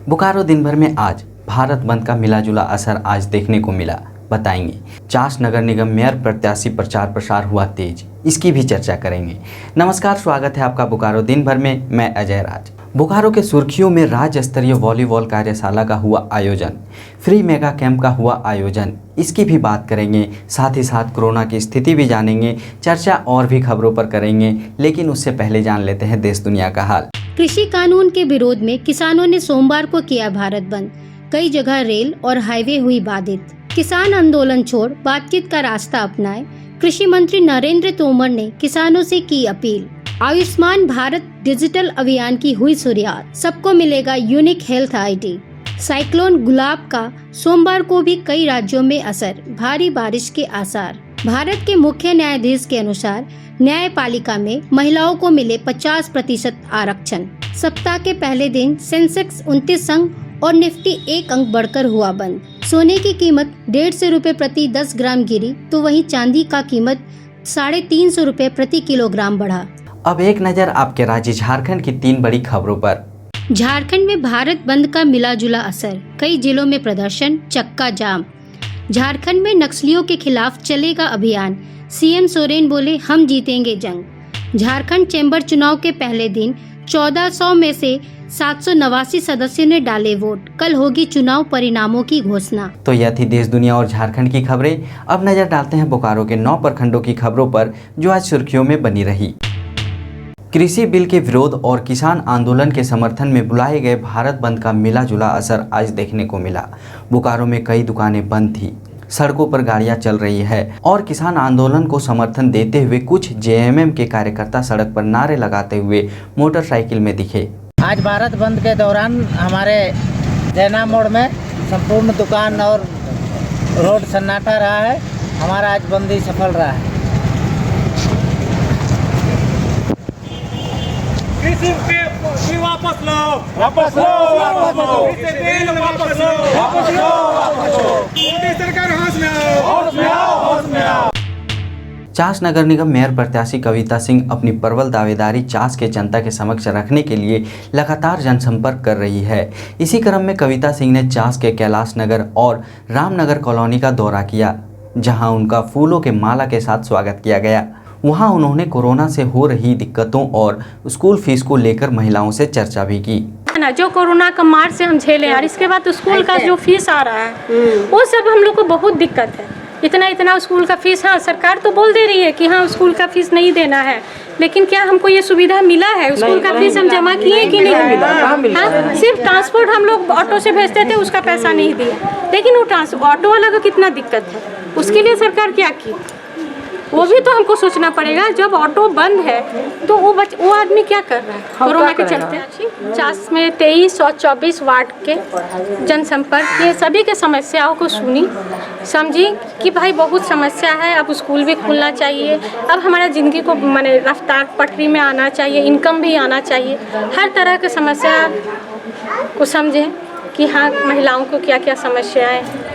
बोकारो दिन भर में आज भारत बंद का मिला जुला असर आज देखने को मिला, बताएंगे। चास नगर निगम मेयर प्रत्याशी प्रचार प्रसार हुआ तेज, इसकी भी चर्चा करेंगे। नमस्कार, स्वागत है आपका बोकारो दिन भर में। मैं अजय राज। बोकारो के सुर्खियों में राज्य स्तरीय वॉलीबॉल कार्यशाला का हुआ आयोजन, फ्री मेगा कैंप का हुआ आयोजन, इसकी भी बात करेंगे। साथ ही साथ कोरोना की स्थिति भी जानेंगे, चर्चा और भी खबरों पर करेंगे। लेकिन उससे पहले जान लेते हैं देश दुनिया का हाल। कृषि कानून के विरोध में किसानों ने सोमवार को किया भारत बंद। कई जगह रेल और हाईवे हुई बाधित। किसान आंदोलन छोड़ बातचीत का रास्ता अपनाए। कृषि मंत्री नरेंद्र तोमर ने किसानों से की अपील। आयुष्मान भारत डिजिटल अभियान की हुई शुरुआत, सबको मिलेगा यूनिक हेल्थ आईडी। साइक्लोन गुलाब का सोमवार को भी कई राज्यों में असर, भारी बारिश के आसार। भारत के मुख्य न्यायाधीश के अनुसार न्यायपालिका में महिलाओं को मिले 50% आरक्षण। सप्ताह के पहले दिन सेंसेक्स 29 अंक और निफ्टी 1 अंक बढ़कर हुआ बंद। सोने की कीमत 150 रुपए प्रति 10 ग्राम गिरी, तो वहीं चांदी का कीमत 350 रुपए प्रति किलोग्राम बढ़ा। अब एक नज़र आपके राज्य झारखंड की 3 बड़ी खबरों पर। झारखंड में भारत बंद का मिला जुला असर, कई जिलों में प्रदर्शन, चक्का जाम। झारखंड में नक्सलियों के खिलाफ चलेगा अभियान, सीएम सोरेन बोले हम जीतेंगे जंग। झारखंड चैम्बर चुनाव के पहले दिन 1400 में से 789 सदस्यों ने डाले वोट। कल होगी चुनाव परिणामों की घोषणा। तो यह थी देश दुनिया और झारखंड की खबरें। अब नजर डालते हैं बोकारो के 9 प्रखंडों की खबरों पर, जो आज सुर्खियों में बनी रही। कृषि बिल के विरोध और किसान आंदोलन के समर्थन में बुलाए गए भारत बंद का मिला जुला असर आज देखने को मिला। बोकारो में कई दुकानें बंद थी, सड़कों पर गाड़ियां चल रही है और किसान आंदोलन को समर्थन देते हुए कुछ जेएमएम के कार्यकर्ता सड़क पर नारे लगाते हुए मोटरसाइकिल में दिखे। आज भारत बंद के दौरान हमारे जैना मोड़ में संपूर्ण दुकान और रोड सन्नाटा रहा है। हमारा आज बंदी सफल रहा है। कृषि बिल वापस लो, वापस लो, वापस लो, कृषि बिल वापस लो, वापस लो, वापस लो। मोदी सरकार होश में आओ, होश में आओ, होश में आओ। चास नगर निगम मेयर प्रत्याशी कविता सिंह अपनी प्रबल दावेदारी चास के जनता के समक्ष रखने के लिए लगातार जनसंपर्क कर रही है। इसी क्रम में कविता सिंह ने चास के कैलाश नगर और रामनगर कॉलोनी का दौरा किया, जहां उनका फूलों के माला के साथ स्वागत किया गया। वहां उन्होंने कोरोना से हो रही दिक्कतों और स्कूल फीस को लेकर महिलाओं से चर्चा भी की। जो कोरोना का मार से हम झेले और इसके बाद स्कूल का जो फीस आ रहा है वो सब हम लोग को बहुत दिक्कत है। इतना इतना स्कूल का फीस, हाँ सरकार तो बोल दे रही है कि हाँ स्कूल का फीस नहीं देना है, लेकिन क्या हमको ये सुविधा मिला है? स्कूल का फीस हम जमा किए कि नहीं मिला? सिर्फ ट्रांसपोर्ट हम लोग ऑटो से भेजते थे, उसका पैसा नहीं दिया। लेकिन वो ऑटो वाला को कितना दिक्कत है, उसके लिए सरकार क्या की वो भी तो हमको सोचना पड़ेगा। जब ऑटो बंद है तो वो आदमी क्या कर रहा है कोरोना के चलते। चास में 23 और 24 वार्ड के जनसंपर्क के सभी के समस्याओं को सुनी, समझी कि भाई बहुत समस्या है। अब स्कूल भी खुलना चाहिए, अब हमारा ज़िंदगी को माने रफ्तार पटरी में आना चाहिए, इनकम भी आना चाहिए। हर तरह के समस्या को समझें कि हाँ महिलाओं को क्या क्या समस्याएँ हैं।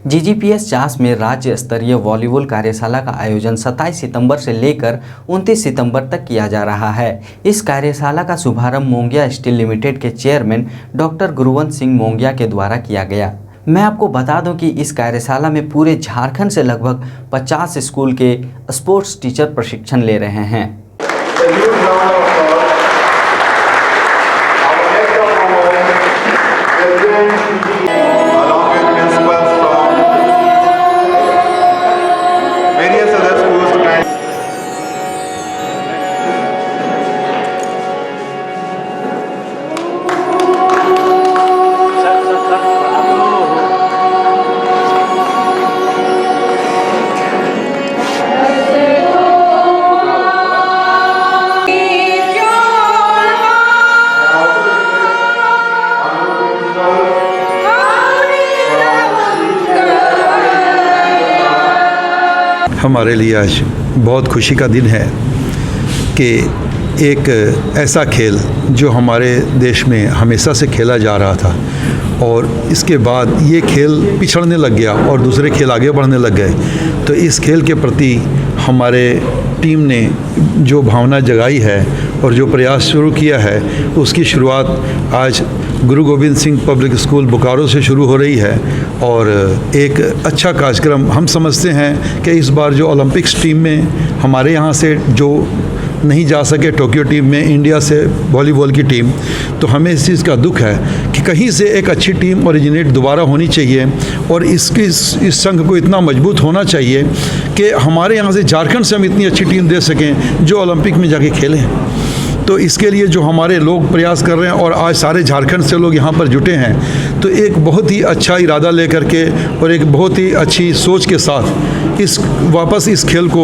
जीजीपीएस चास में राज्य स्तरीय वॉलीबॉल कार्यशाला का आयोजन 27 सितंबर से लेकर 29 सितंबर तक किया जा रहा है। इस कार्यशाला का शुभारंभ मोंगिया स्टील लिमिटेड के चेयरमैन डॉक्टर गुरुवंत सिंह मोंगिया के द्वारा किया गया। मैं आपको बता दूं कि इस कार्यशाला में पूरे झारखंड से लगभग 50 स्कूल के स्पोर्ट्स टीचर प्रशिक्षण ले रहे हैं। हमारे लिए आज बहुत खुशी का दिन है कि एक ऐसा खेल जो हमारे देश में हमेशा से खेला जा रहा था और इसके बाद ये खेल पिछड़ने लग गया और दूसरे खेल आगे बढ़ने लग गए, तो इस खेल के प्रति हमारे टीम ने जो भावना जगाई है और जो प्रयास शुरू किया है, उसकी शुरुआत आज गुरु गोविंद सिंह पब्लिक स्कूल बोकारो से शुरू हो रही है। और एक अच्छा कार्यक्रम हम समझते हैं कि इस बार जो ओलंपिक्स टीम में हमारे यहाँ से जो नहीं जा सके टोक्यो टीम में, इंडिया से वॉलीबॉल की टीम, तो हमें इस चीज़ का दुख है कि कहीं से एक अच्छी टीम ओरिजिनेट दोबारा होनी चाहिए और इस संघ को इतना मजबूत होना चाहिए कि हमारे यहाँ से झारखंड से हम इतनी अच्छी टीम दे सकें जो ओलंपिक में जाके खेलें। तो इसके लिए जो हमारे लोग प्रयास कर रहे हैं और आज सारे झारखंड से लोग यहाँ पर जुटे हैं, तो एक बहुत ही अच्छा इरादा लेकर के और एक बहुत ही अच्छी सोच के साथ वापस इस खेल को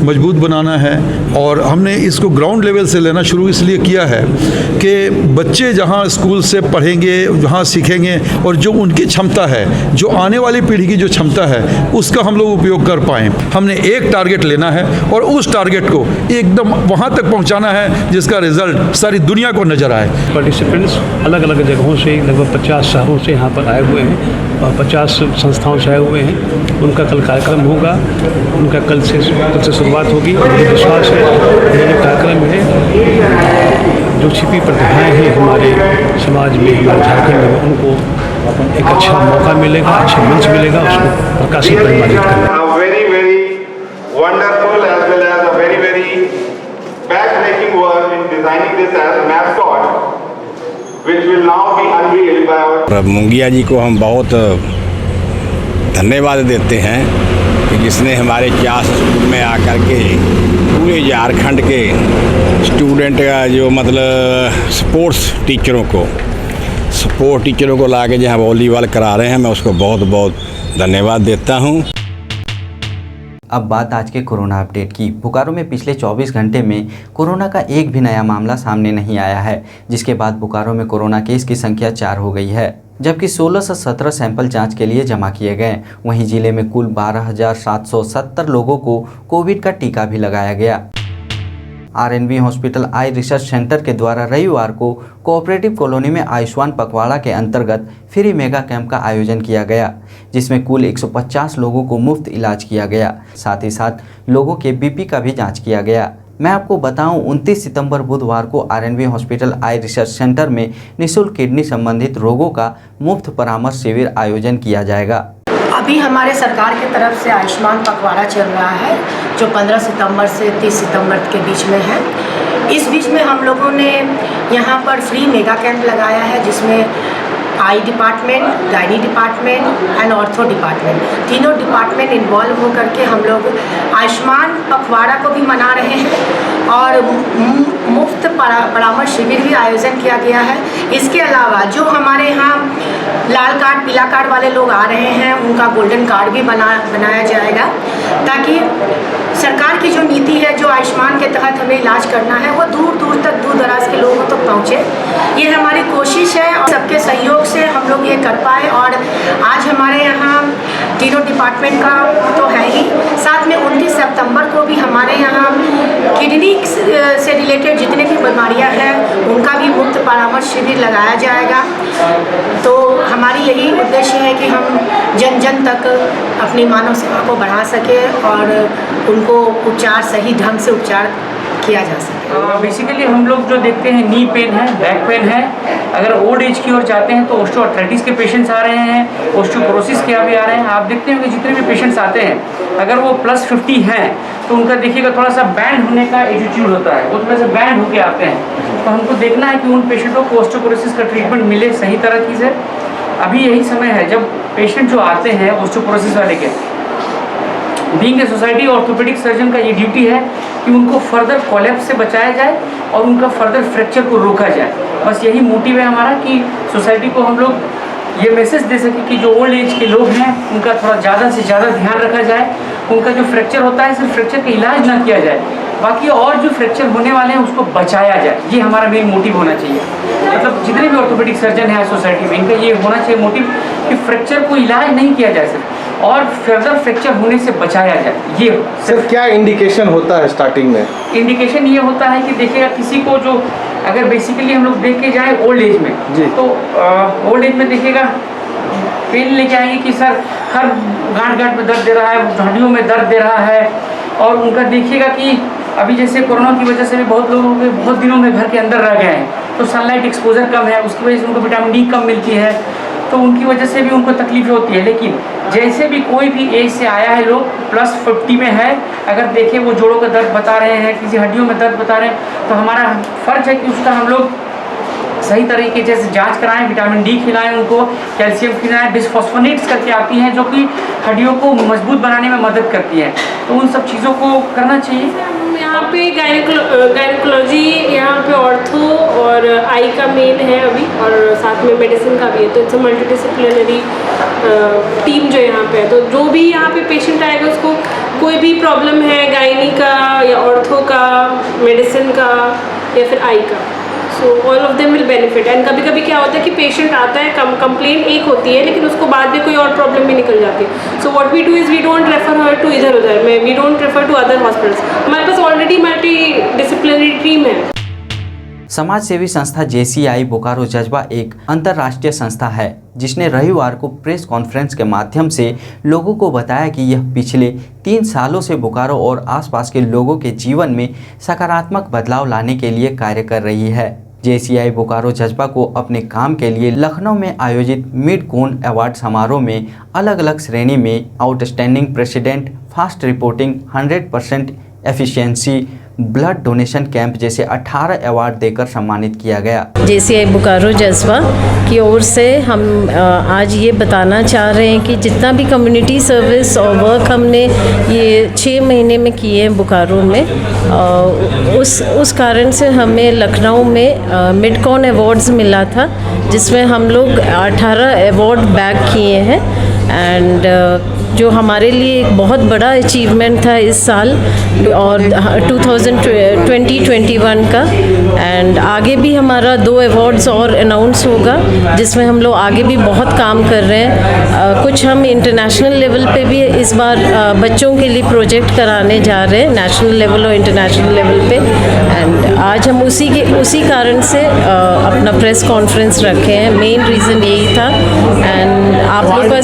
मजबूत बनाना है। और हमने इसको ग्राउंड लेवल से लेना शुरू इसलिए किया है कि बच्चे जहाँ स्कूल से पढ़ेंगे, जहाँ सीखेंगे और जो उनकी क्षमता है, जो आने वाली पीढ़ी की जो क्षमता है, उसका हम लोग उपयोग कर पाएँ। हमने एक टारगेट लेना है और उस टारगेट को एकदम वहाँ तक पहुँचाना है जिसका रिजल्ट सारी दुनिया को नजर आए। पार्टिसिपेंट्स अलग अलग जगहों से, लगभग 50 शहरों से यहाँ पर आए हुए हैं और 50 संस्थाओं से आए हुए हैं। उनका कल कार्यक्रम होगा, उनका कल से शुरुआत होगी। मुझे विश्वास है ये जो कार्यक्रम है, जो छिपी प्रतिभाएँ हैं हमारे समाज में, हमारे झारखंड में, उनको एक अच्छा मौका मिलेगा, अच्छा मंच मिलेगा उसको प्रकाशित परिमार्जित करने। backbreaking work in designing this as a mascot, which will now be unveiled by our मुंगिया जी को हम बहुत धन्यवाद देते हैं कि जिसने हमारे चास स्कूल में आकर के पूरे झारखंड के स्टूडेंट का जो मतलब स्पोर्ट्स टीचरों को ला के जहाँ वॉलीबॉल करा रहे हैं, मैं उसको बहुत बहुत धन्यवाद देता हूँ। अब बात आज के कोरोना अपडेट की। बोकारो में पिछले 24 घंटे में कोरोना का एक भी नया मामला सामने नहीं आया है, जिसके बाद बोकारो में कोरोना केस की संख्या 4 हो गई है, जबकि 16 से 17 सैंपल जांच के लिए जमा किए गए। वहीं जिले में कुल 12,770 लोगों को कोविड का टीका भी लगाया गया। RNB hospital I research centre के द्वारा रविवार को कोऑपरेटिव कॉलोनी में आयुष्मान पखवाड़ा के अंतर्गत फ्री मेगा कैंप का आयोजन किया गया, जिसमें कुल 150 लोगों को मुफ्त इलाज किया गया। साथ ही साथ लोगों के बीपी का भी जांच किया गया। मैं आपको बताऊं, 29 सितंबर बुधवार को RNB hospital I research centre में निःशुल्क किडनी संबंधित रोगों का मुफ्त परामर्श शिविर आयोजन किया जाएगा। अभी हमारे सरकार की तरफ से आयुष्मान पखवाड़ा चल रहा है, जो 15 सितंबर से 30 सितंबर के बीच में है। इस बीच में हम लोगों ने यहाँ पर फ्री मेगा कैंप लगाया है, जिसमें eye department, gynae department and ortho department, तीनों डिपार्टमेंट इन्वॉल्व हो करके हम लोग आयुष्मान पखवाड़ा को भी मना रहे हैं और मुफ्त परामर्श शिविर भी आयोजन किया गया है। इसके अलावा जो हमारे यहाँ लाल कार्ड, पीला कार्ड वाले लोग आ रहे हैं, उनका गोल्डन कार्ड भी बनाया जाएगा, ताकि सरकार की जो नीति है, जो आयुष्मान के तहत हमें इलाज करना है, वो दूर दूर तक, दूर दराज के लोगों तक पहुँचे। ये हमारी कोशिश है और सबके सहयोग से हम लोग ये कर पाए। और आज हमारे यहाँ तीनों डिपार्टमेंट का तो है ही, साथ में 29 सितंबर को भी हमारे यहाँ किडनी से रिलेटेड जितने भी बीमारियाँ हैं, उनका भी मुफ्त परामर्श शिविर लगाया जाएगा। तो हमारी यही उद्देश्य है कि हम जन जन तक अपनी मानव सेवा को बढ़ा सकें और उनको उपचार, सही ढंग से उपचार किया जा सके। बेसिकली हम लोग जो देखते हैं, नी पेन है, बैक पेन है। अगर ओल्ड एज की ओर जाते हैं तो ऑस्टियोआर्थराइटिस के पेशेंट्स आ रहे हैं, ऑस्टियोपोरोसिस के भी आ रहे हैं। आप देखते हैं कि जितने भी पेशेंट्स आते हैं, अगर वो +50 हैं तो उनका देखिएगा थोड़ा सा बैंड होने का एटीट्यूड होता है, वो थोड़ा सा बैंड होके आते हैं। तो हमको देखना है कि उन पेशेंटों को ऑस्टियोपोरोसिस का ट्रीटमेंट मिले सही तरह से। अभी यही समय है जब पेशेंट जो आते हैं ऑस्टियोपोरोसिस वाले के, being a society orthopaedic surgeon का ये ड्यूटी है कि उनको फर्दर कोलैप्स से बचाया जाए और उनका फर्दर फ्रैक्चर को रोका जाए। बस यही मोटिव है हमारा कि सोसाइटी को हम लोग ये मैसेज दे सकें कि जो ओल्ड एज के लोग हैं, उनका थोड़ा ज़्यादा से ज़्यादा ध्यान रखा जाए। उनका जो फ्रैक्चर होता है, सिर्फ फ्रैक्चर का इलाज ना किया जाए, बाकी और जो फ्रैक्चर होने वाले हैं उसको बचाया जाए। ये हमारा मेन मोटिव होना चाहिए। मतलब जितने भी ऑर्थोपेडिक सर्जन हैं सोसाइटी में, इनका ये होना चाहिए मोटिव कि फ्रैक्चर को इलाज नहीं किया जाए सिर्फ, और फर्दर फ्रैक्चर होने से बचाया जाए। ये सिर्फ क्या इंडिकेशन होता है स्टार्टिंग में? इंडिकेशन ये होता है कि देखिएगा, किसी को जो अगर बेसिकली हम लोग देख के जाए ओल्ड एज में तो ओल्ड एज में देखिएगा पेन लेके आएंगे कि सर हर गांठ में दर्द दे रहा है, हड्डियों में दर्द दे रहा है। और उनका देखिएगा कि अभी जैसे कोरोना की वजह से भी बहुत लोगों के बहुत दिनों में घर के अंदर रह गए हैं, तो सनलाइट एक्सपोजर कम है, उसकी वजह से उनको विटामिन डी कम मिलती है, तो उनकी वजह से भी उनको तकलीफ होती है। लेकिन जैसे भी कोई भी एज से आया है लोग +50 में है, अगर देखें वो जोड़ों का दर्द बता रहे हैं, किसी हड्डियों में दर्द बता रहे हैं, तो हमारा फ़र्ज है कि उसका हम लोग सही तरीके से जांच कराएं, विटामिन डी खिलाएं, उनको कैल्शियम खिलाएं, बिस्फॉस्फोनेट्स करके आती हैं जो कि हड्डियों को मजबूत बनाने में मदद करती हैं, तो उन सब चीज़ों को करना चाहिए। यहाँ पे गायनेकोलॉजी, यहाँ पे ऑर्थो और आई का मेन है अभी, और साथ में मेडिसिन का भी है, तो इट्स मल्टीडिसिप्लिनरी टीम जो यहाँ पे है। तो जो भी यहाँ पे पेशेंट आएगा उसको कोई भी प्रॉब्लम है गायनी का या ऑर्थो का, मेडिसिन का या फिर आई का, so all of them will benefit. And कभी कभी क्या होता है कि पेशेंट आता है, कंप्लेन एक होती है लेकिन उसको बाद में कोई और प्रॉब्लम भी निकल जाती है। So what we do is we don't refer her to इधर उधर, we don't refer to other hospitals. हमारे पास ऑलरेडी मल्टी डिसिप्लिनरी टीम है। समाज सेवी संस्था JCI बोकारो जज्बा एक अंतर्राष्ट्रीय संस्था है जिसने रविवार को प्रेस कॉन्फ्रेंस के माध्यम से लोगों को बताया कि यह पिछले 3 सालों से बोकारो और आसपास के लोगों के जीवन में सकारात्मक बदलाव लाने के लिए कार्य कर रही है। JCI बोकारो जज्बा को अपने काम के लिए लखनऊ में आयोजित मिड कोन अवार्ड समारोह में अलग अलग श्रेणी में outstanding president, fast reporting, 100% efficiency, blood donation camp जैसे 18 अवार्ड देकर सम्मानित किया गया। JCI बोकारो जज्बा की ओर से हम आज ये बताना चाह रहे हैं कि जितना भी कम्युनिटी सर्विस और वर्क हमने ये 6 महीने में किए हैं बोकारो में, उस कारण से हमें लखनऊ में मिडकॉन अवार्ड्स मिला था, जिसमें हम लोग 18 अवार्ड बैग किए हैं। एंड जो हमारे लिए एक बहुत बड़ा अचीवमेंट था इस साल और 2021 का। एंड आगे भी हमारा 2 अवार्ड्स और अनाउंस होगा जिसमें हम लोग आगे भी बहुत काम कर रहे हैं। कुछ हम इंटरनेशनल लेवल पे भी इस बार बच्चों के लिए प्रोजेक्ट कराने जा रहे हैं, नेशनल लेवल और इंटरनेशनल लेवल पे। एंड आज हम उसी कारण से अपना प्रेस कॉन्फ्रेंस रखे हैं। मेन रीज़न यही था। एंड आप लोग का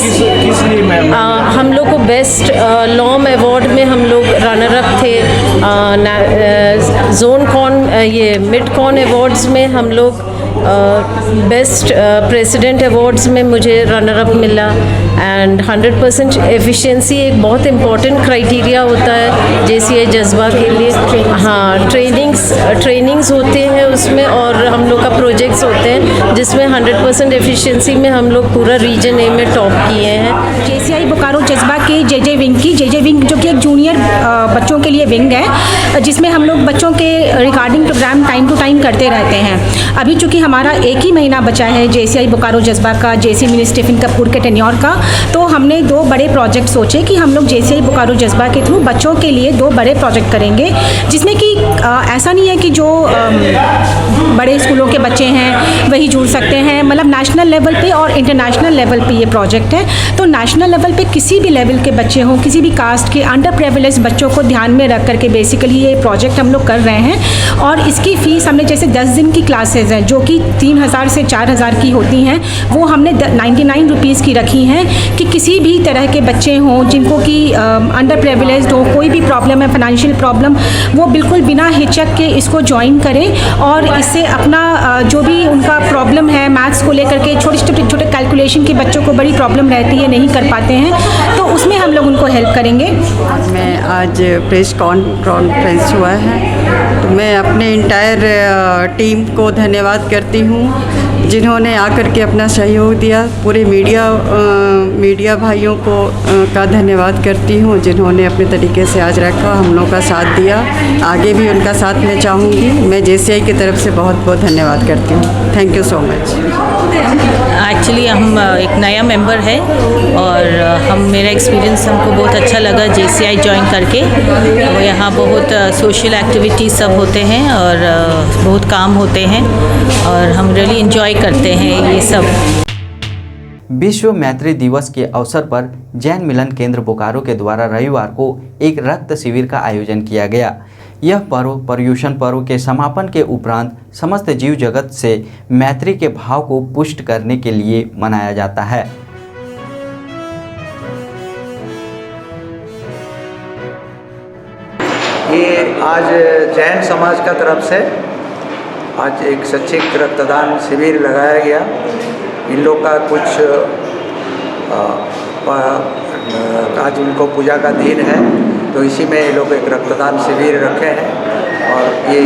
हम लोग को बेस्ट लॉम अवार्ड में हम लोग रनर अप थे। जोन कॉन ये मिड कॉन अवार्ड्स में हम लोग बेस्ट प्रेसिडेंट अवार्ड्स में मुझे रनर अप मिला। एंड 100% एफिशिएंसी एक बहुत इम्पॉर्टेंट क्राइटेरिया होता है JCI जज्बा के लिए। हाँ, ट्रेनिंग्स होते हैं उसमें और हम लोग का प्रोजेक्ट्स होते हैं जिसमें 100% एफिशिएंसी में हम लोग पूरा रीजन A में टॉप किए हैं। JCI बोकारो जज्बा के JJ विंग जो कि एक जूनियर बच्चों के लिए विंग है, जिसमें हम लोग बच्चों के regarding program time to time करते रहते हैं। अभी चूँकि हमारा 1 ही महीना बचा है JCI बोकारो जज्बा का, JC मिनी स्टीफन कपूर के टेन्योर का, तो हमने 2 बड़े प्रोजेक्ट सोचे कि हम लोग JCI बोकारो जज्बा के थ्रू बच्चों के लिए 2 बड़े प्रोजेक्ट करेंगे, जिसमें कि ऐसा नहीं है कि जो बड़े स्कूलों के बच्चे हैं वही जुड़ सकते हैं, मतलब नेशनल लेवल पे और इंटरनेशनल लेवल पे ये प्रोजेक्ट है। तो नेशनल लेवल पे किसी भी लेवल के बच्चे हों, किसी भी कास्ट के अंडर प्रिविलेज बच्चों को ध्यान में रख करके बेसिकली ये प्रोजेक्ट हम लोग कर रहे हैं। और इसकी फ़ीस हमने जैसे 10 दिन की क्लासेज हैं जो कि 3000 से 4000 की होती हैं, वो हमने 99 रुपीज़ की रखी हैं कि किसी भी तरह के बच्चे हों जिनको कि अंडर प्रिविलेज्ड हो, कोई भी प्रॉब्लम है, फाइनेंशियल प्रॉब्लम, वो बिल्कुल बिना हिचक के इसको ज्वाइन करें और इससे अपना जो भी उनका प्रॉब्लम है मैथ्स को लेकर के, छोटे कैलकुलेशन के बच्चों को बड़ी प्रॉब्लम रहती है, नहीं कर पाते हैं, तो उसमें हम लोग उनको हेल्प करेंगे। आज प्रेस कॉन्फ्रेंस हुआ है तो मैं अपने इंटायर टीम को धन्यवाद करती हूँ जिन्होंने आकर के अपना सहयोग दिया। पूरे मीडिया भाइयों को का धन्यवाद करती हूँ जिन्होंने अपने तरीके से आज रखा, हम लोग का साथ दिया। आगे भी उनका साथ मैं चाहूँगी। मैं JCI की तरफ से बहुत बहुत धन्यवाद करती हूँ। Thank you so much. Actually हम एक नया मेंबर है और मेरा एक्सपीरियंस हमको बहुत अच्छा लगा JCI ज्वाइन करके। तो यहाँ बहुत सोशल एक्टिविटीज़ सब होते हैं और बहुत काम होते हैं और हम रियली एंजॉय करते हैं ये सब। विश्व मैत्री दिवस के अवसर पर जैन मिलन केंद्र बोकारो के द्वारा रविवार को एक रक्त शिविर का आयोजन किया गया। यह पर्व पर्युषण पर्व के समापन के उपरांत समस्त जीव जगत से मैत्री के भाव को पुष्ट करने के लिए मनाया जाता है। ये आज जैन समाज का तरफ से आज एक स्वैच्छिक रक्तदान शिविर लगाया गया। इन लोग का कुछ आज उनको पूजा का दिन है, तो इसी में ये लोग एक रक्तदान शिविर रखे हैं और ये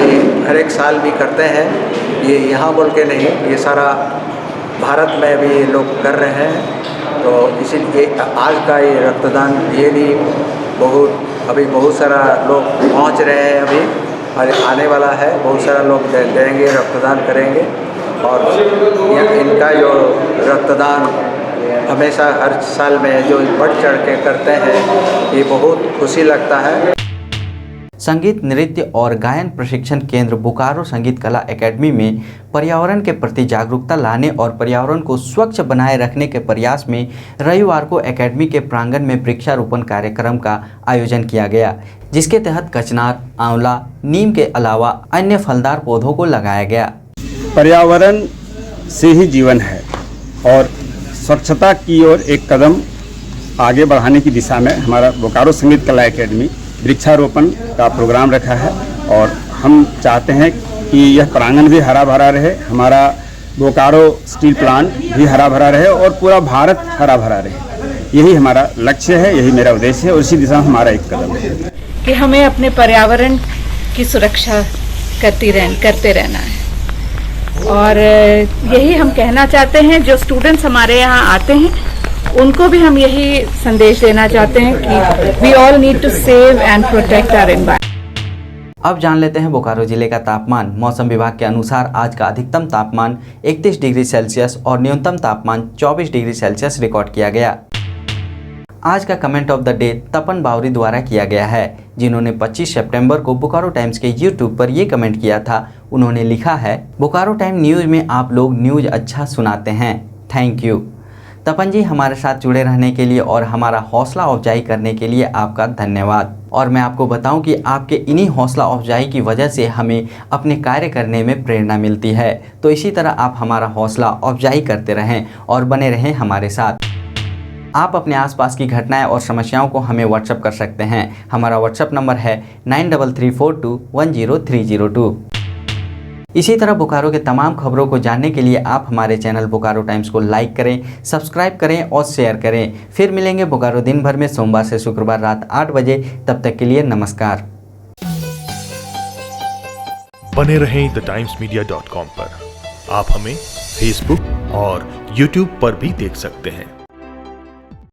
हर एक साल भी करते हैं। ये यहाँ बोल के नहीं, ये सारा भारत में भी ये लोग कर रहे हैं। तो इसीलिए आज का ये रक्तदान ये भी अभी बहुत सारा लोग पहुँच रहे हैं अभी, और आने वाला है, बहुत सारा लोग देंगे, रक्तदान करेंगे। और इनका जो रक्तदान हमेशा हर साल में जो बढ़ चढ़ के करते हैं, ये बहुत खुशी लगता है। संगीत, नृत्य और गायन प्रशिक्षण केंद्र बोकारो संगीत कला एकेडमी में पर्यावरण के प्रति जागरूकता लाने और पर्यावरण को स्वच्छ बनाए रखने के प्रयास में रविवार को एकेडमी के प्रांगण में वृक्षारोपण कार्यक्रम का आयोजन किया गया, जिसके तहत कचनार, आंवला, नीम के अलावा अन्य फलदार पौधों को लगाया गया। पर्यावरण से ही जीवन है और स्वच्छता की ओर एक कदम आगे बढ़ाने की दिशा में हमारा बोकारो संगीत कला एकेडमी वृक्षारोपण का प्रोग्राम रखा है। और हम चाहते हैं कि यह प्रांगण भी हरा भरा रहे, हमारा बोकारो स्टील प्लांट भी हरा भरा रहे और पूरा भारत हरा भरा रहे। यही हमारा लक्ष्य है, यही मेरा उद्देश्य है और इसी दिशा में हमारा एक कदम है कि हमें अपने पर्यावरण की सुरक्षा करते रहना है। और यही हम कहना चाहते हैं, जो स्टूडेंट्स हमारे यहाँ आते हैं उनको भी हम यही संदेश देना चाहते हैं कि we all need to save and protect our environment. अब जान लेते हैं बोकारो जिले का तापमान। मौसम विभाग के अनुसार आज का अधिकतम तापमान 31 डिग्री सेल्सियस और न्यूनतम तापमान 24 डिग्री सेल्सियस रिकॉर्ड किया गया। आज का कमेंट ऑफ द डे तपन बावरी द्वारा किया गया है, जिन्होंने 25 सितंबर को बोकारो टाइम्स के यूट्यूब पर ये कमेंट किया था। उन्होंने लिखा है, बोकारो टाइम न्यूज़ में आप लोग न्यूज़ अच्छा सुनाते हैं, थैंक यू। तपन जी, हमारे साथ जुड़े रहने के लिए और हमारा हौसला अफजाई करने के लिए आपका धन्यवाद। और मैं आपको बताऊं कि आपके इन्हीं हौसला अफजाई की वजह से हमें अपने कार्य करने में प्रेरणा मिलती है। तो इसी तरह आप हमारा हौसला अफजाई करते रहें और बने रहें हमारे साथ। आप अपने आसपास की घटनाएं और समस्याओं को हमें व्हाट्सएप कर सकते हैं। हमारा व्हाट्सएप नंबर है 9334210302। इसी तरह बोकारो के तमाम खबरों को जानने के लिए आप हमारे चैनल बोकारो टाइम्स को लाइक करें, सब्सक्राइब करें और शेयर करें। फिर मिलेंगे बोकारो दिन भर में सोमवार से शुक्रवार रात 8 बजे। तब तक के लिए नमस्कार। बने रहें thetimes media.com पर। आप हमें फेसबुक और यूट्यूब पर भी देख सकते हैं।